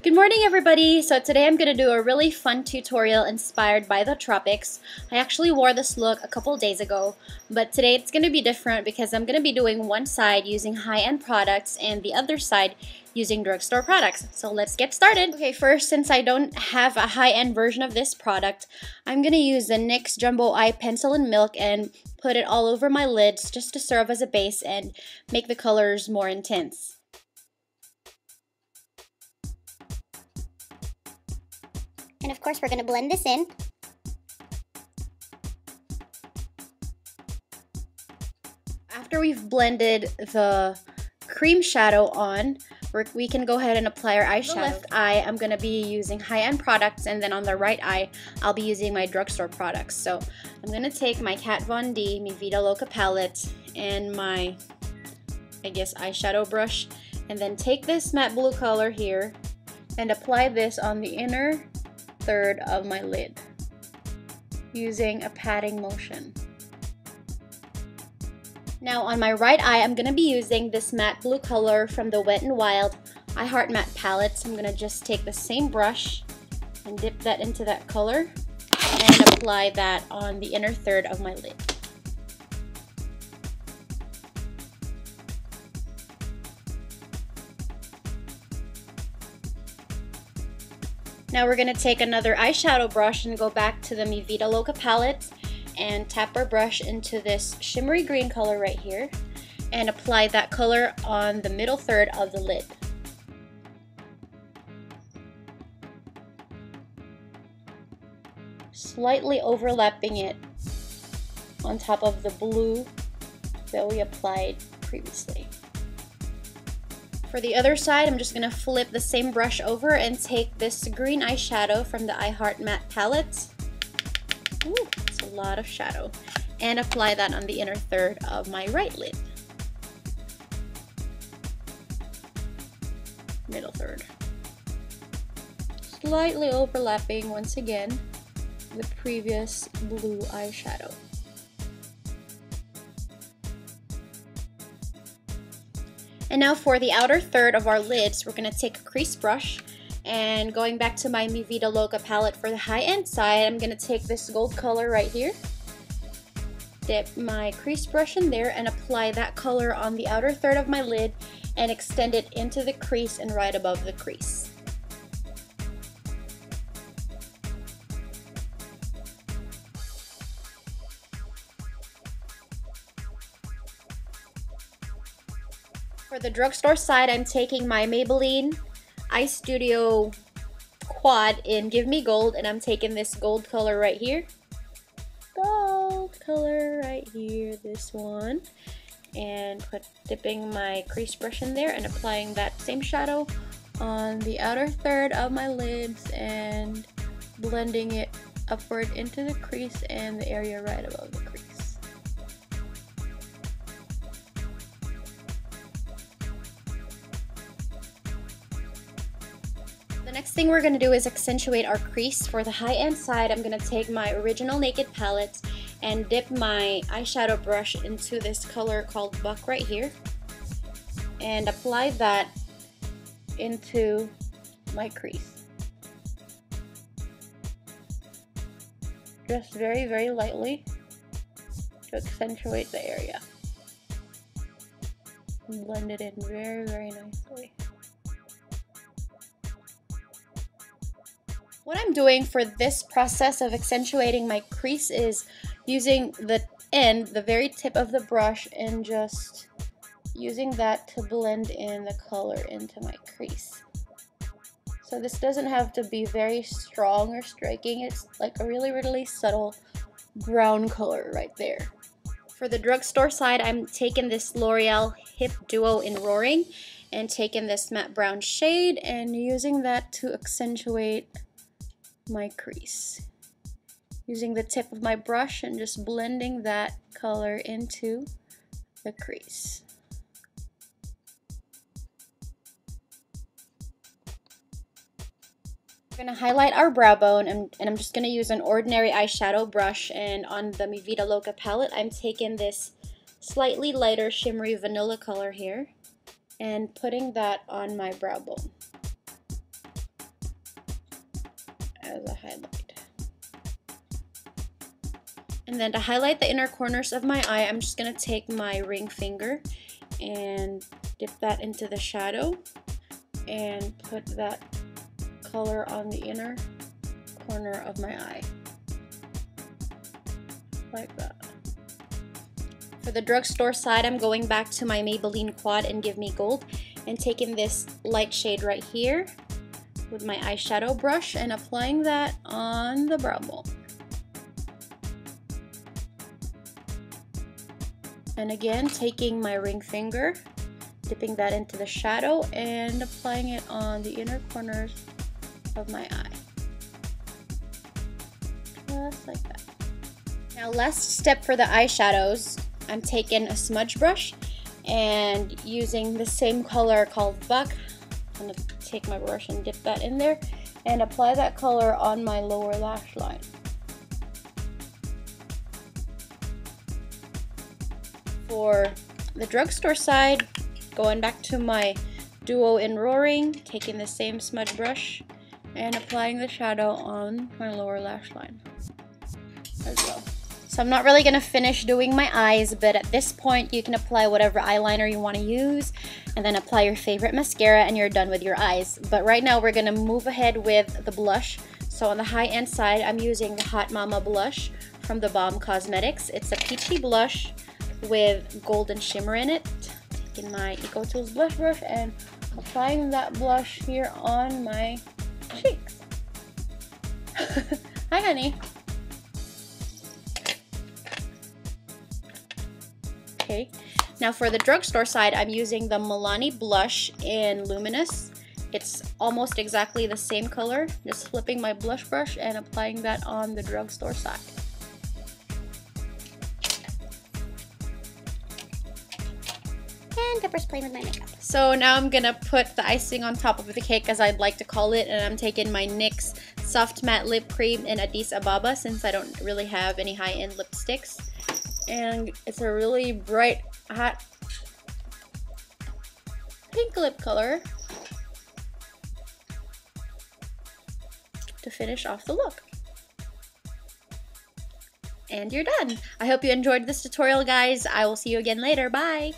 Good morning, everybody! So today I'm going to do a really fun tutorial inspired by the tropics. I actually wore this look a couple days ago, but today it's going to be different because I'm going to be doing one side using high-end products and the other side using drugstore products. So let's get started! Okay, first, since I don't have a high-end version of this product, I'm going to use the NYX Jumbo Eye Pencil in Milk and put it all over my lids just to serve as a base and make the colors more intense. And of course, we're going to blend this in. After we've blended the cream shadow on, we can go ahead and apply our eyeshadow. On the left eye, I'm going to be using high-end products, and then on the right eye, I'll be using my drugstore products. So I'm going to take my Kat Von D, my Vida Loca palette, and my, eyeshadow brush, and then take this matte blue color here and apply this on the inner third of my lid using a patting motion. Now on my right eye, I'm going to be using this matte blue color from the Wet n Wild I Heart Matte palette. So I'm going to just take the same brush and dip that into that color and apply that on the inner third of my lid. Now we're going to take another eyeshadow brush and go back to the Vida Loca palette and tap our brush into this shimmery green color right here and apply that color on the middle third of the lid. Slightly overlapping it on top of the blue that we applied previously. For the other side, I'm just going to flip the same brush over and take this green eyeshadow from the I Heart Matte palette. Ooh, that's a lot of shadow. And apply that on the inner third of my right lid. Middle third. Slightly overlapping once again the previous blue eyeshadow. And now for the outer third of our lids, we're going to take a crease brush, and going back to my Vida Loca palette for the high-end side, I'm going to take this gold color right here, dip my crease brush in there, and apply that color on the outer third of my lid and extend it into the crease and right above the crease. For the drugstore side, I'm taking my Maybelline Eye Studio Quad in Give Me Gold, and I'm taking this gold color right here. Gold color right here, this one. And dipping my crease brush in there and applying that same shadow on the outer third of my lids and blending it upward into the crease and the area right above the crease. The next thing we're going to do is accentuate our crease. For the high-end side, I'm going to take my Original Naked palette and dip my eyeshadow brush into this color called Buck right here and apply that into my crease. Just very, very lightly to accentuate the area. And blend it in very, very nicely. What I'm doing for this process of accentuating my crease is using the end, the very tip of the brush, and just using that to blend in the color into my crease. So this doesn't have to be very strong or striking. It's like a really, really subtle brown color right there. For the drugstore side, I'm taking this L'Oreal Hip Duo in Roaring and taking this matte brown shade and using that to accentuate my crease. Using the tip of my brush and just blending that color into the crease. We're going to highlight our brow bone, and I'm just going to use an ordinary eyeshadow brush, and on the Vida Loca palette I'm taking this slightly lighter shimmery vanilla color here and putting that on my brow bone. as a highlight. And then to highlight the inner corners of my eye, I'm just going to take my ring finger and dip that into the shadow and put that color on the inner corner of my eye. Like that. For the drugstore side, I'm going back to my Maybelline Quad and Give Me Gold and taking this light shade right here with my eyeshadow brush and applying that on the brow bone. And again, taking my ring finger, dipping that into the shadow and applying it on the inner corners of my eye. Just like that. Now, last step for the eyeshadows, I'm taking a smudge brush and using the same color called Buck. I'm going to take my brush and dip that in there and apply that color on my lower lash line. For the drugstore side, going back to my Duo in Roaring, taking the same smudge brush and applying the shadow on my lower lash line as well. So I'm not really going to finish doing my eyes, but at this point you can apply whatever eyeliner you want to use and then apply your favorite mascara and you're done with your eyes. But right now we're going to move ahead with the blush. So on the high-end side, I'm using the Hot Mama blush from the Balm Cosmetics. It's a peachy blush with golden shimmer in it. Taking my Eco Tools blush brush and applying that blush here on my cheeks. Hi, honey. Okay, now for the drugstore side, I'm using the Milani blush in Luminous. It's almost exactly the same color, just flipping my blush brush and applying that on the drugstore side. And Pepper's playing with my makeup. So now I'm gonna put the icing on top of the cake, as I'd like to call it, and I'm taking my NYX Soft Matte Lip Cream in Addis Ababa since I don't really have any high-end lipsticks. And it's a really bright, hot pink lip color to finish off the look. And you're done. I hope you enjoyed this tutorial, guys. I will see you again later. Bye!